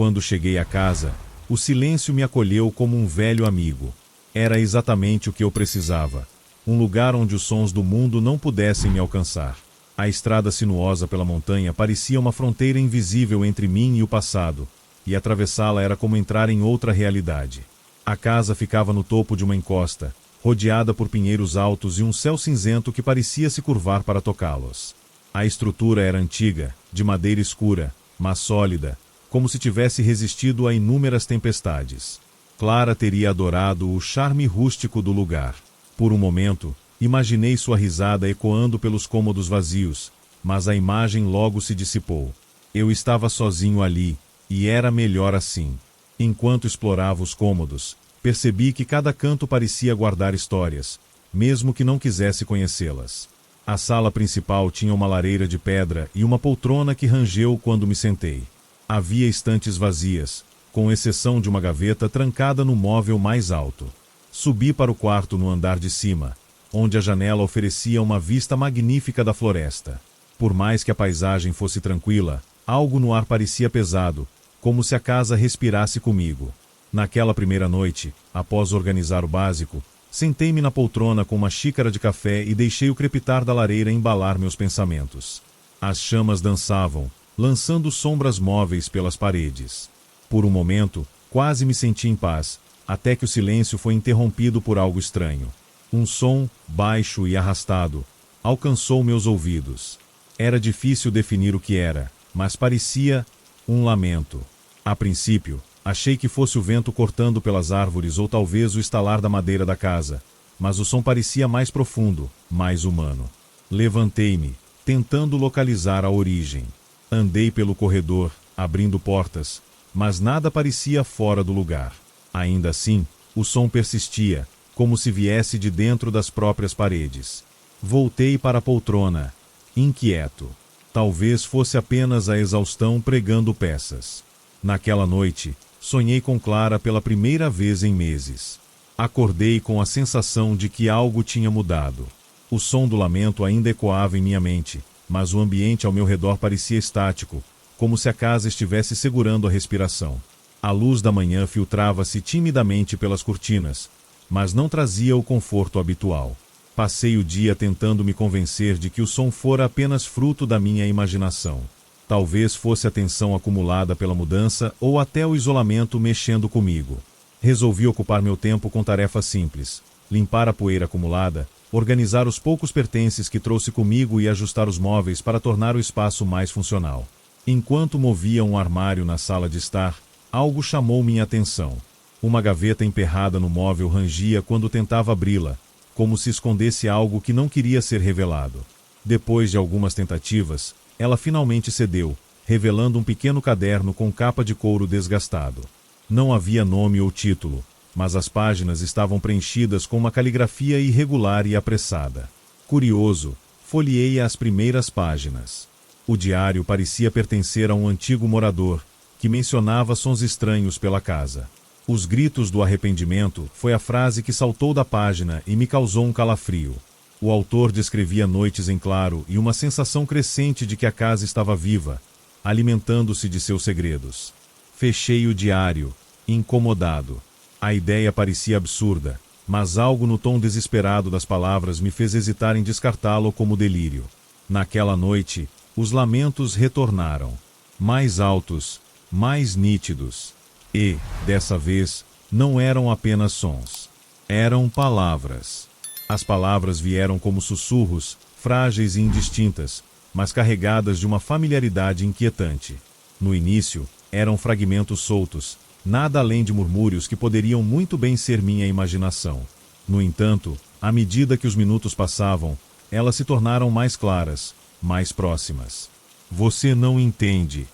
Quando cheguei à casa, o silêncio me acolheu como um velho amigo. Era exatamente o que eu precisava. Um lugar onde os sons do mundo não pudessem me alcançar. A estrada sinuosa pela montanha parecia uma fronteira invisível entre mim e o passado, e atravessá-la era como entrar em outra realidade. A casa ficava no topo de uma encosta, rodeada por pinheiros altos e um céu cinzento que parecia se curvar para tocá-los. A estrutura era antiga, de madeira escura, mas sólida, como se tivesse resistido a inúmeras tempestades. Clara teria adorado o charme rústico do lugar. Por um momento, imaginei sua risada ecoando pelos cômodos vazios, mas a imagem logo se dissipou. Eu estava sozinho ali, e era melhor assim. Enquanto explorava os cômodos, percebi que cada canto parecia guardar histórias, mesmo que não quisesse conhecê-las. A sala principal tinha uma lareira de pedra e uma poltrona que rangeu quando me sentei. Havia estantes vazias, com exceção de uma gaveta trancada no móvel mais alto. Subi para o quarto no andar de cima, onde a janela oferecia uma vista magnífica da floresta. Por mais que a paisagem fosse tranquila, algo no ar parecia pesado, como se a casa respirasse comigo. Naquela primeira noite, após organizar o básico, sentei-me na poltrona com uma xícara de café e deixei o crepitar da lareira embalar meus pensamentos. As chamas dançavam, lançando sombras móveis pelas paredes. Por um momento, quase me senti em paz, até que o silêncio foi interrompido por algo estranho. Um som, baixo e arrastado, alcançou meus ouvidos. Era difícil definir o que era, mas parecia um lamento. A princípio, achei que fosse o vento cortando pelas árvores ou talvez o estalar da madeira da casa, mas o som parecia mais profundo, mais humano. Levantei-me, tentando localizar a origem. Andei pelo corredor, abrindo portas, mas nada parecia fora do lugar. Ainda assim, o som persistia, como se viesse de dentro das próprias paredes. Voltei para a poltrona, inquieto. Talvez fosse apenas a exaustão pregando peças. Naquela noite, sonhei com Clara pela primeira vez em meses. Acordei com a sensação de que algo tinha mudado. O som do lamento ainda ecoava em minha mente, mas o ambiente ao meu redor parecia estático, como se a casa estivesse segurando a respiração. A luz da manhã filtrava-se timidamente pelas cortinas, mas não trazia o conforto habitual. Passei o dia tentando me convencer de que o som fora apenas fruto da minha imaginação. Talvez fosse a tensão acumulada pela mudança ou até o isolamento mexendo comigo. Resolvi ocupar meu tempo com tarefas simples: limpar a poeira acumulada, organizar os poucos pertences que trouxe comigo e ajustar os móveis para tornar o espaço mais funcional. Enquanto movia um armário na sala de estar, algo chamou minha atenção. Uma gaveta emperrada no móvel rangia quando tentava abri-la, como se escondesse algo que não queria ser revelado. Depois de algumas tentativas, ela finalmente cedeu, revelando um pequeno caderno com capa de couro desgastado. Não havia nome ou título, mas as páginas estavam preenchidas com uma caligrafia irregular e apressada. Curioso, folheei as primeiras páginas. O diário parecia pertencer a um antigo morador, que mencionava sons estranhos pela casa. Os gritos do arrependimento foi a frase que saltou da página e me causou um calafrio. O autor descrevia noites em claro e uma sensação crescente de que a casa estava viva, alimentando-se de seus segredos. Fechei o diário, incomodado. A ideia parecia absurda, mas algo no tom desesperado das palavras me fez hesitar em descartá-lo como delírio. Naquela noite, os lamentos retornaram. Mais altos, mais nítidos. E, dessa vez, não eram apenas sons. Eram palavras. As palavras vieram como sussurros, frágeis e indistintas, mas carregadas de uma familiaridade inquietante. No início, eram fragmentos soltos, nada além de murmúrios que poderiam muito bem ser minha imaginação. No entanto, à medida que os minutos passavam, elas se tornaram mais claras, mais próximas. Você não entende.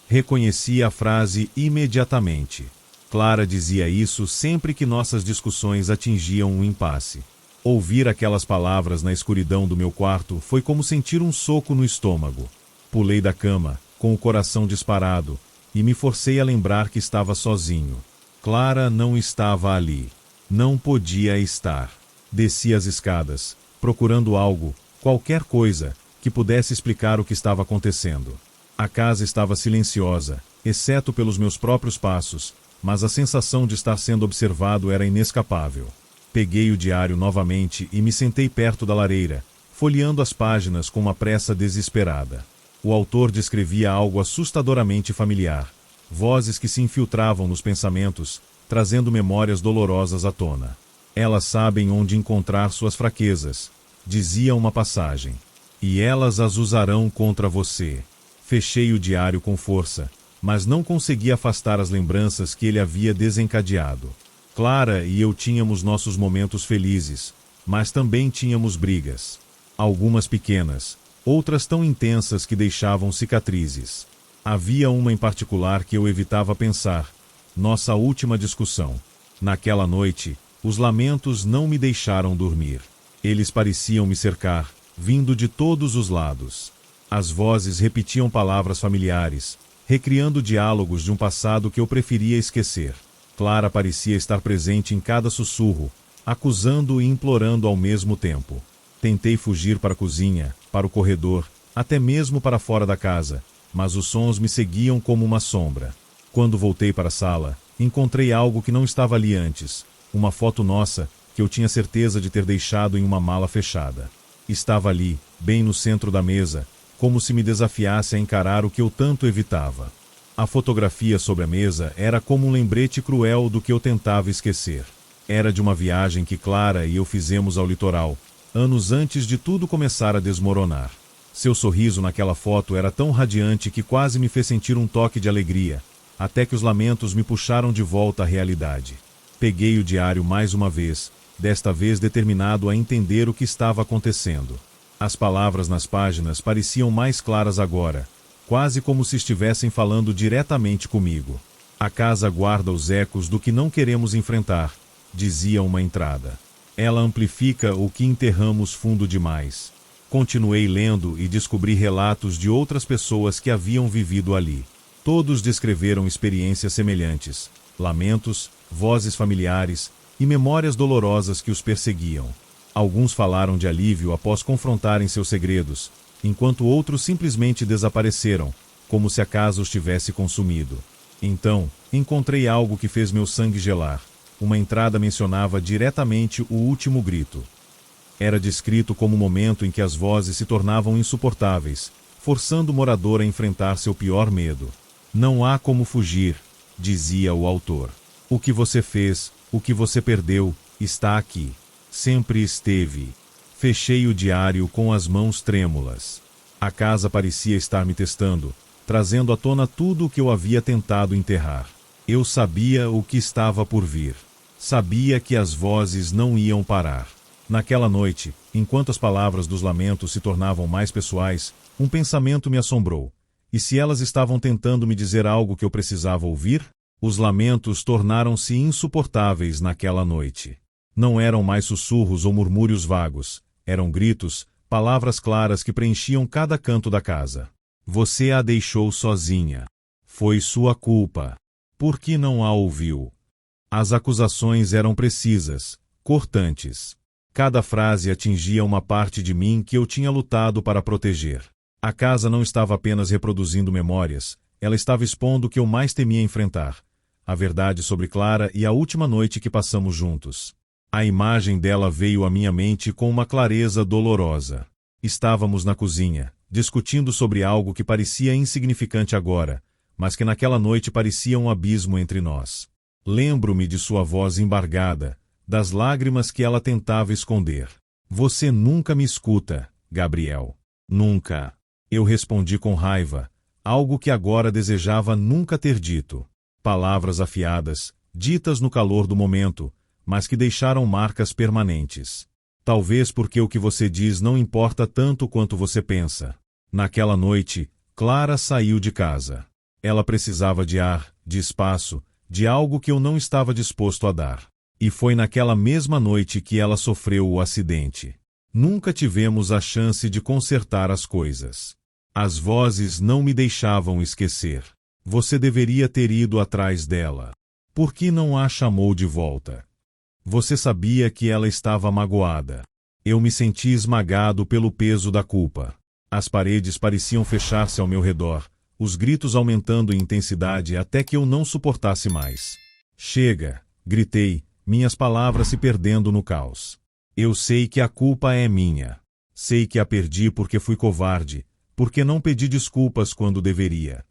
Reconheci a frase imediatamente. Clara dizia isso sempre que nossas discussões atingiam um impasse. Ouvir aquelas palavras na escuridão do meu quarto foi como sentir um soco no estômago. Pulei da cama, com o coração disparado, e me forcei a lembrar que estava sozinho. Clara não estava ali. Não podia estar. Desci as escadas, procurando algo, qualquer coisa, que pudesse explicar o que estava acontecendo. A casa estava silenciosa, exceto pelos meus próprios passos, mas a sensação de estar sendo observado era inescapável. Peguei o diário novamente e me sentei perto da lareira, folheando as páginas com uma pressa desesperada. O autor descrevia algo assustadoramente familiar, vozes que se infiltravam nos pensamentos, trazendo memórias dolorosas à tona. Elas sabem onde encontrar suas fraquezas, dizia uma passagem, e elas as usarão contra você. Fechei o diário com força, mas não consegui afastar as lembranças que ele havia desencadeado. Clara e eu tínhamos nossos momentos felizes, mas também tínhamos brigas. Algumas pequenas, outras tão intensas que deixavam cicatrizes. Havia uma em particular que eu evitava pensar, nossa última discussão. Naquela noite, os lamentos não me deixaram dormir. Eles pareciam me cercar, vindo de todos os lados. As vozes repetiam palavras familiares, recriando diálogos de um passado que eu preferia esquecer. Clara parecia estar presente em cada sussurro, acusando e implorando ao mesmo tempo. Tentei fugir para a cozinha, para o corredor, até mesmo para fora da casa, mas os sons me seguiam como uma sombra. Quando voltei para a sala, encontrei algo que não estava ali antes, uma foto nossa, que eu tinha certeza de ter deixado em uma mala fechada. Estava ali, bem no centro da mesa, como se me desafiasse a encarar o que eu tanto evitava. A fotografia sobre a mesa era como um lembrete cruel do que eu tentava esquecer. Era de uma viagem que Clara e eu fizemos ao litoral, anos antes de tudo começar a desmoronar. Seu sorriso naquela foto era tão radiante que quase me fez sentir um toque de alegria, até que os lamentos me puxaram de volta à realidade. Peguei o diário mais uma vez, desta vez determinado a entender o que estava acontecendo. As palavras nas páginas pareciam mais claras agora, quase como se estivessem falando diretamente comigo. A casa guarda os ecos do que não queremos enfrentar, dizia uma entrada. Ela amplifica o que enterramos fundo demais. Continuei lendo e descobri relatos de outras pessoas que haviam vivido ali. Todos descreveram experiências semelhantes, lamentos, vozes familiares e memórias dolorosas que os perseguiam. Alguns falaram de alívio após confrontarem seus segredos, enquanto outros simplesmente desapareceram, como se a casa os tivesse consumido. Então, encontrei algo que fez meu sangue gelar. Uma entrada mencionava diretamente o último grito. Era descrito como o momento em que as vozes se tornavam insuportáveis, forçando o morador a enfrentar seu pior medo. Não há como fugir, dizia o autor. O que você fez, o que você perdeu, está aqui. Sempre esteve. Fechei o diário com as mãos trêmulas. A casa parecia estar me testando, trazendo à tona tudo o que eu havia tentado enterrar. Eu sabia o que estava por vir. Sabia que as vozes não iam parar. Naquela noite, enquanto as palavras dos lamentos se tornavam mais pessoais, um pensamento me assombrou. E se elas estavam tentando me dizer algo que eu precisava ouvir? Os lamentos tornaram-se insuportáveis naquela noite. Não eram mais sussurros ou murmúrios vagos. Eram gritos, palavras claras que preenchiam cada canto da casa. Você a deixou sozinha. Foi sua culpa. Por que não a ouviu? As acusações eram precisas, cortantes. Cada frase atingia uma parte de mim que eu tinha lutado para proteger. A casa não estava apenas reproduzindo memórias, ela estava expondo o que eu mais temia enfrentar. A verdade sobre Clara e a última noite que passamos juntos. A imagem dela veio à minha mente com uma clareza dolorosa. Estávamos na cozinha, discutindo sobre algo que parecia insignificante agora, mas que naquela noite parecia um abismo entre nós. Lembro-me de sua voz embargada, das lágrimas que ela tentava esconder. Você nunca me escuta, Gabriel. Nunca. Eu respondi com raiva, algo que agora desejava nunca ter dito. Palavras afiadas, ditas no calor do momento, mas que deixaram marcas permanentes. Talvez porque o que você diz não importa tanto quanto você pensa. Naquela noite, Clara saiu de casa. Ela precisava de ar, de espaço, de algo que eu não estava disposto a dar. E foi naquela mesma noite que ela sofreu o acidente. Nunca tivemos a chance de consertar as coisas. As vozes não me deixavam esquecer. Você deveria ter ido atrás dela. Por que não a chamou de volta? Você sabia que ela estava magoada. Eu me senti esmagado pelo peso da culpa. As paredes pareciam fechar-se ao meu redor, os gritos aumentando em intensidade até que eu não suportasse mais. Chega! Gritei, minhas palavras se perdendo no caos. Eu sei que a culpa é minha. Sei que a perdi porque fui covarde, porque não pedi desculpas quando deveria.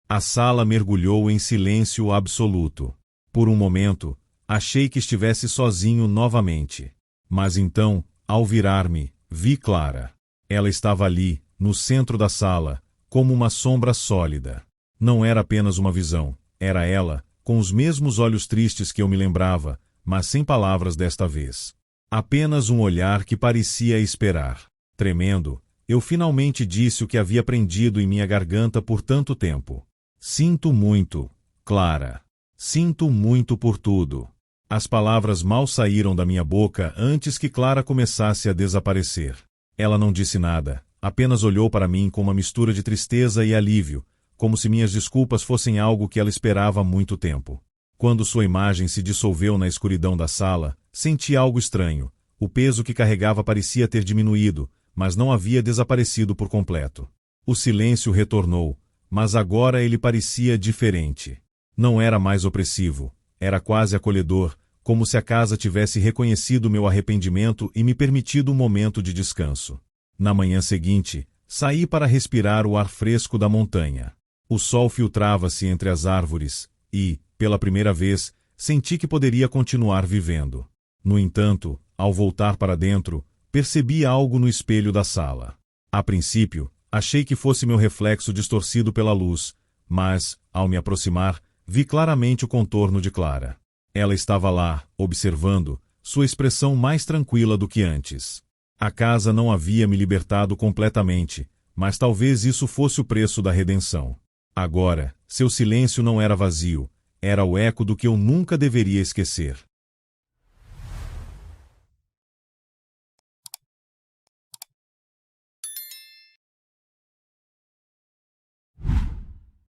A sala mergulhou em silêncio absoluto. Por um momento, achei que estivesse sozinho novamente. Mas então, ao virar-me, vi Clara. Ela estava ali, no centro da sala, como uma sombra sólida. Não era apenas uma visão, era ela, com os mesmos olhos tristes que eu me lembrava, mas sem palavras desta vez. Apenas um olhar que parecia esperar. Tremendo, eu finalmente disse o que havia prendido em minha garganta por tanto tempo. Sinto muito, Clara. Sinto muito por tudo. As palavras mal saíram da minha boca antes que Clara começasse a desaparecer. Ela não disse nada, apenas olhou para mim com uma mistura de tristeza e alívio, como se minhas desculpas fossem algo que ela esperava há muito tempo. Quando sua imagem se dissolveu na escuridão da sala, senti algo estranho. O peso que carregava parecia ter diminuído, mas não havia desaparecido por completo. O silêncio retornou, mas agora ele parecia diferente. Não era mais opressivo, era quase acolhedor, como se a casa tivesse reconhecido meu arrependimento e me permitido um momento de descanso. Na manhã seguinte, saí para respirar o ar fresco da montanha. O sol filtrava-se entre as árvores e, pela primeira vez, senti que poderia continuar vivendo. No entanto, ao voltar para dentro, percebi algo no espelho da sala. A princípio, achei que fosse meu reflexo distorcido pela luz, mas, ao me aproximar, vi claramente o contorno de Clara. Ela estava lá, observando, sua expressão mais tranquila do que antes. A casa não havia me libertado completamente, mas talvez isso fosse o preço da redenção. Agora, seu silêncio não era vazio, era o eco do que eu nunca deveria esquecer.